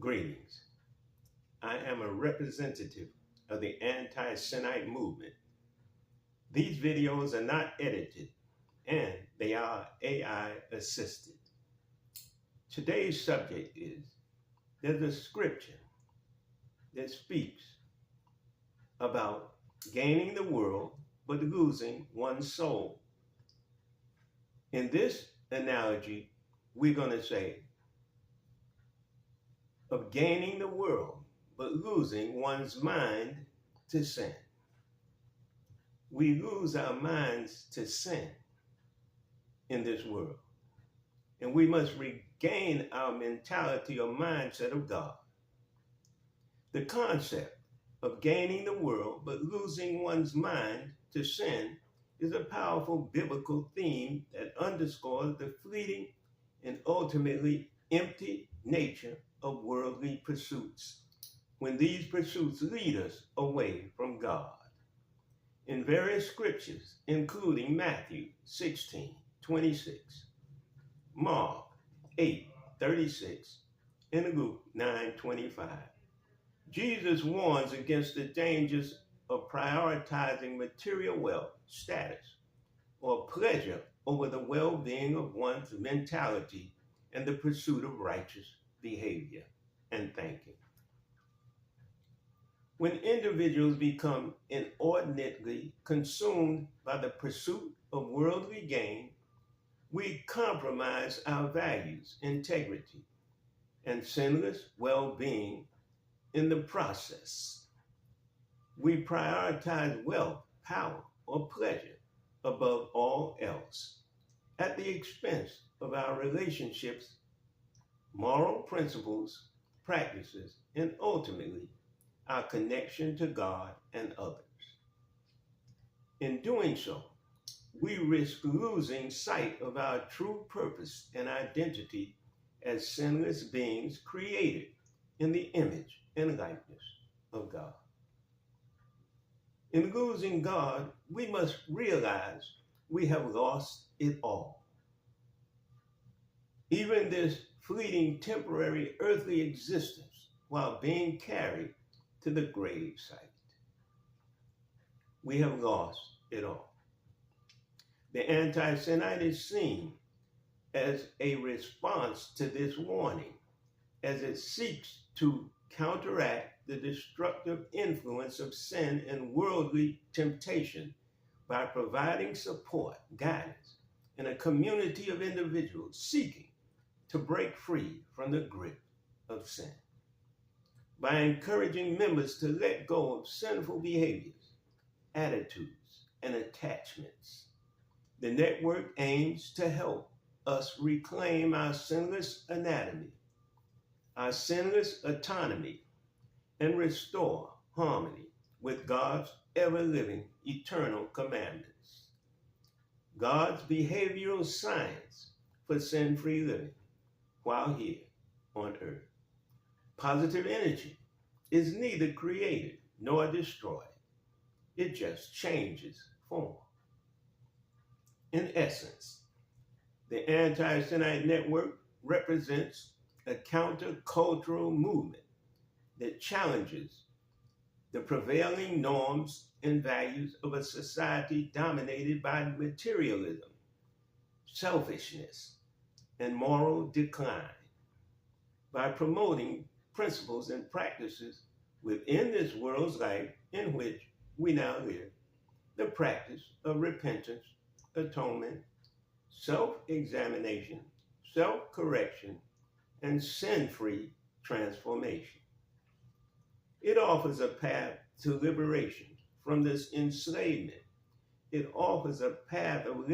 Greetings. I am a representative of the anti-Semite movement. These videos are not edited and they are AI assisted. Today's subject is, there's a scripture that speaks about gaining the world but losing one's soul. In this analogy, we're going to say of gaining the world but losing one's mind to sin. We lose our minds to sin in this world, and we must regain our mentality or mindset of God. The concept of gaining the world but losing one's mind to sin is a powerful biblical theme that underscores the fleeting and ultimately empty nature of worldly pursuits when these pursuits lead us away from God. In various scriptures, including Matthew 16:26, Mark 8:36, and Luke 9:25, Jesus warns against the dangers of prioritizing material wealth, status, or pleasure over the well-being of one's mentality and the pursuit of righteous behavior and thinking. When individuals become inordinately consumed by the pursuit of worldly gain, we compromise our values, integrity, and sinless well-being in the process. We prioritize wealth, power, or pleasure above all else, at the expense of our relationships, moral principles, practices, and ultimately our connection to God and others. In doing so, we risk losing sight of our true purpose and identity as sinless beings created in the image and likeness of God. In losing God, we must realize we have lost it all. Even this fleeting, temporary, earthly existence while being carried to the grave site. We have lost it all. The anti-Semite is seen as a response to this warning, as it seeks to counteract the destructive influence of sin and worldly temptation by providing support, guidance, and a community of individuals seeking to break free from the grip of sin. By encouraging members to let go of sinful behaviors, attitudes, and attachments, the network aims to help us reclaim our sinless anatomy, our sinless autonomy, and restore harmony with God's ever-living eternal commandments. God's behavioral science for sin-free living while here on earth. Positive energy is neither created nor destroyed. It just changes form. In essence, the Anti-Semite Network represents a countercultural movement that challenges the prevailing norms and values of a society dominated by materialism, selfishness, and moral decline. By promoting principles and practices within this world's life in which we now live, the practice of repentance, atonement, self-examination, self-correction, and sin-free transformation. It offers a path to liberation from this enslavement. It offers a path of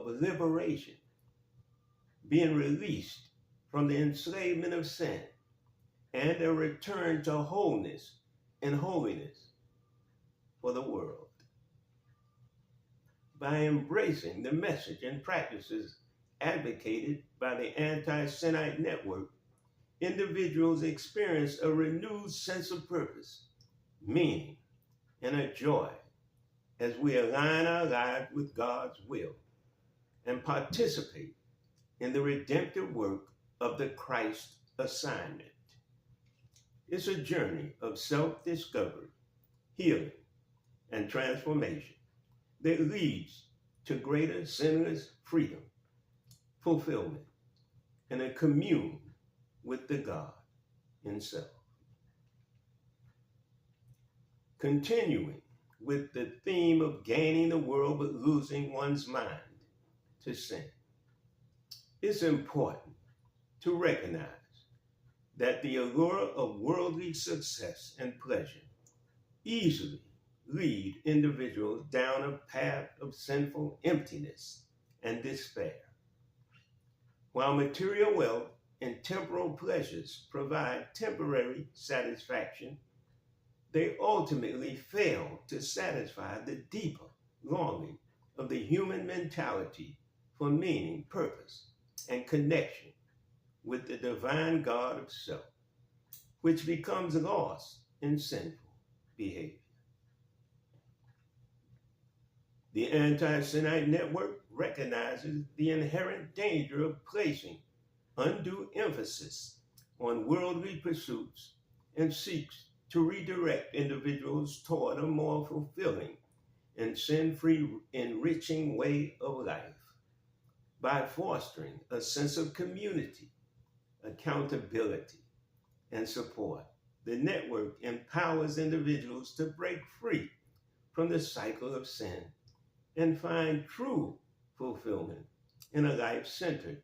liberation, being released from the enslavement of sin, and a return to wholeness and holiness for the world. By embracing the message and practices advocated by the Anti-Semite Network, individuals experience a renewed sense of purpose, meaning, and a joy as we align our lives with God's will and participate in the redemptive work of the Christ assignment. It's a journey of self-discovery, healing, and transformation that leads to greater sinless freedom, fulfillment, and a commune with the God Himself. Continuing with the theme of gaining the world but losing one's mind to sin, it's important to recognize that the allure of worldly success and pleasure easily lead individuals down a path of sinful emptiness and despair. While material wealth and temporal pleasures provide temporary satisfaction, they ultimately fail to satisfy the deeper longing of the human mentality for meaning, purpose, and connection with the divine God of self, which becomes lost in sinful behavior. The Anti-Sinite Network recognizes the inherent danger of placing undue emphasis on worldly pursuits and seeks to redirect individuals toward a more fulfilling and sin-free, enriching way of life by fostering a sense of community, accountability, and support. The network empowers individuals to break free from the cycle of sin and find true fulfillment in a life centered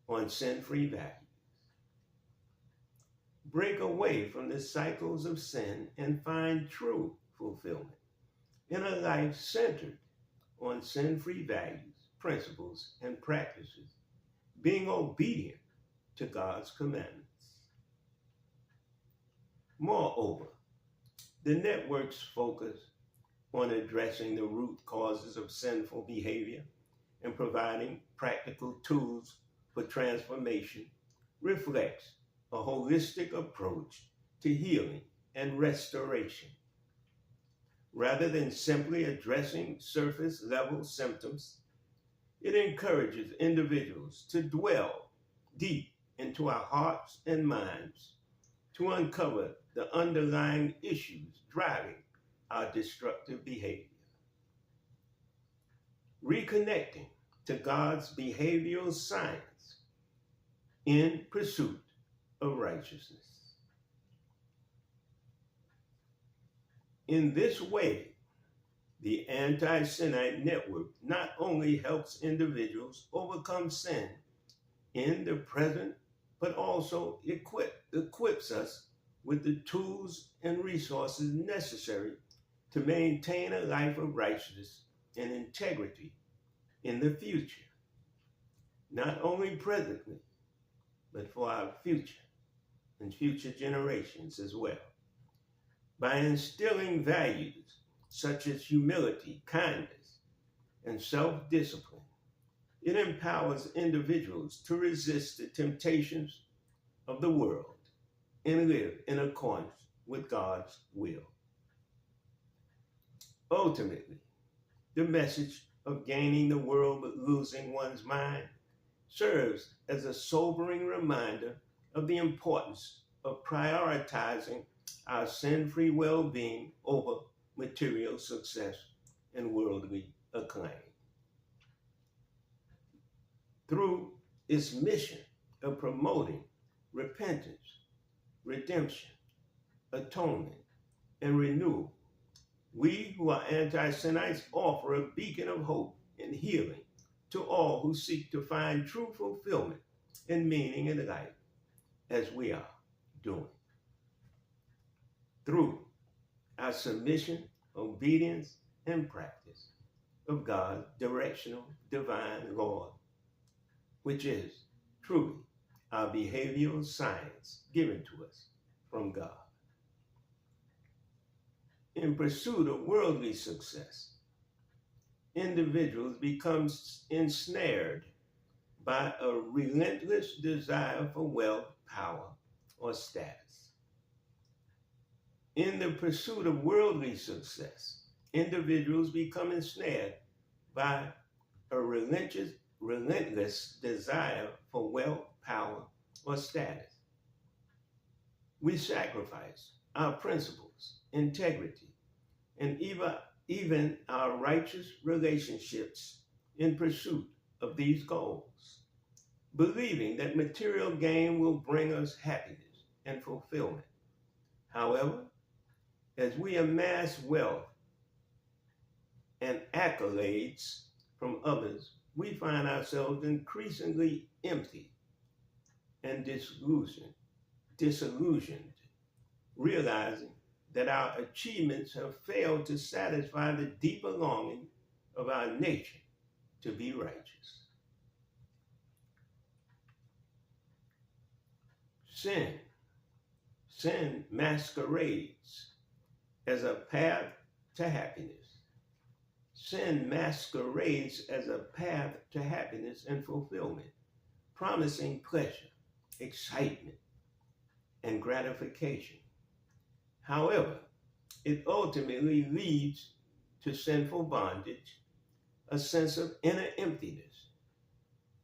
on sin-free values. Break away from the cycles of sin and find true fulfillment in a life centered on sin-free values, principles, and practices, being obedient to God's commandments. Moreover, the network's focus on addressing the root causes of sinful behavior and providing practical tools for transformation reflects a holistic approach to healing and restoration. Rather than simply addressing surface level symptoms, it encourages individuals to dwell deep into our hearts and minds to uncover the underlying issues driving our destructive behavior. Reconnecting to God's behavioral science in pursuit of righteousness. In this way, the Anti-Sinite Network not only helps individuals overcome sin in the present, but also equips us with the tools and resources necessary to maintain a life of righteousness and integrity in the future, not only presently, but for our future and future generations as well. By instilling values such as humility, kindness, and self-discipline, it empowers individuals to resist the temptations of the world and live in accordance with God's will. Ultimately, the message of gaining the world but losing one's mind serves as a sobering reminder of the importance of prioritizing our sin-free well-being over material success and worldly acclaim. Through its mission of promoting repentance, redemption, atonement, and renewal, we who are anti-Sinites offer a beacon of hope and healing to all who seek to find true fulfillment and meaning in life, as we are doing. Through our submission, obedience, and practice of God's directional divine law, which is truly our behavioral science given to us from God. In pursuit of worldly success, individuals become ensnared by a relentless desire for wealth, power, or status. In the pursuit of worldly success, individuals become ensnared by a relentless desire for wealth, power, or status. We sacrifice our principles, integrity, and even our righteous relationships in pursuit of these goals, believing that material gain will bring us happiness and fulfillment. However, as we amass wealth and accolades from others, we find ourselves increasingly empty and disillusioned, realizing that our achievements have failed to satisfy the deeper longing of our nature to be righteous. Sin masquerades as a path to happiness. Sin masquerades as a path to happiness and fulfillment, promising pleasure, excitement, and gratification. However, it ultimately leads to sinful bondage, a sense of inner emptiness,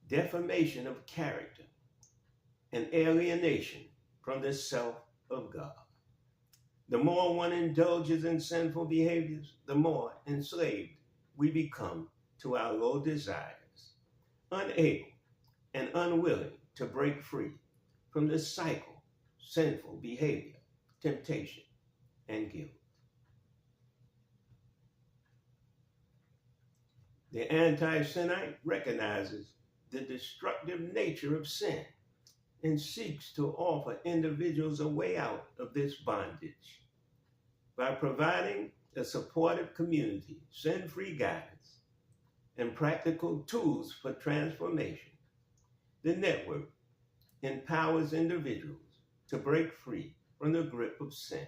defamation of character, and alienation from the self of God. The more one indulges in sinful behaviors, the more enslaved we become to our low desires, unable and unwilling to break free from the cycle, sinful behavior, temptation, and guilt. The anti-Sinite recognizes the destructive nature of sin and seeks to offer individuals a way out of this bondage by providing a supportive community, sin-free guidance, and practical tools for transformation. The network empowers individuals to break free from the grip of sin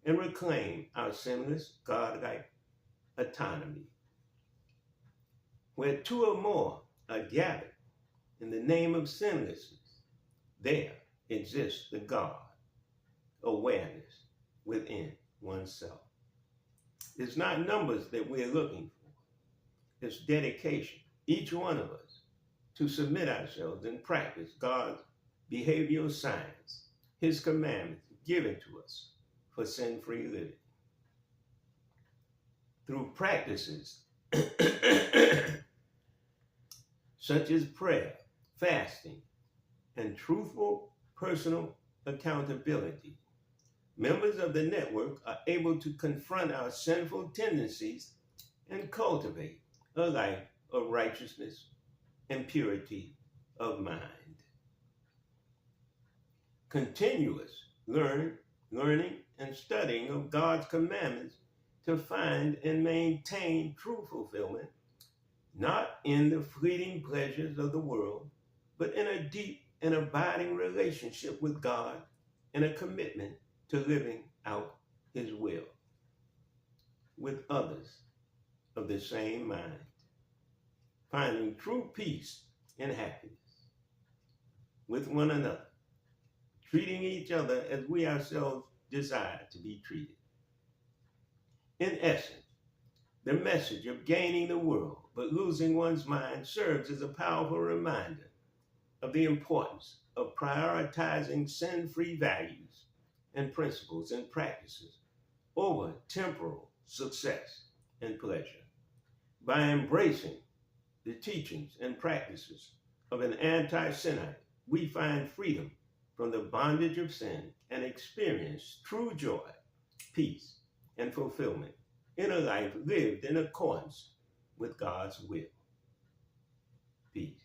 and reclaim our sinless, God-like autonomy. Where two or more are gathered in the name of sinlessness, there exists the God awareness within oneself. It's not numbers that we're looking for. It's dedication, each one of us, to submit ourselves and practice God's behavioral science, his commandments given to us for sin-free living. Through practices such as prayer, fasting, and truthful personal accountability, members of the network are able to confront our sinful tendencies and cultivate a life of righteousness and purity of mind. Continuous learning and studying of God's commandments to find and maintain true fulfillment, not in the fleeting pleasures of the world, but in a deep and abiding relationship with God and a commitment to living out his will with others of the same mind, finding true peace and happiness with one another, treating each other as we ourselves desire to be treated. In essence, the message of gaining the world but losing one's mind serves as a powerful reminder of the importance of prioritizing sin-free values and principles and practices over temporal success and pleasure. By embracing the teachings and practices of an anti-Sinite, we find freedom from the bondage of sin and experience true joy, peace, and fulfillment in a life lived in accordance with God's will. Peace.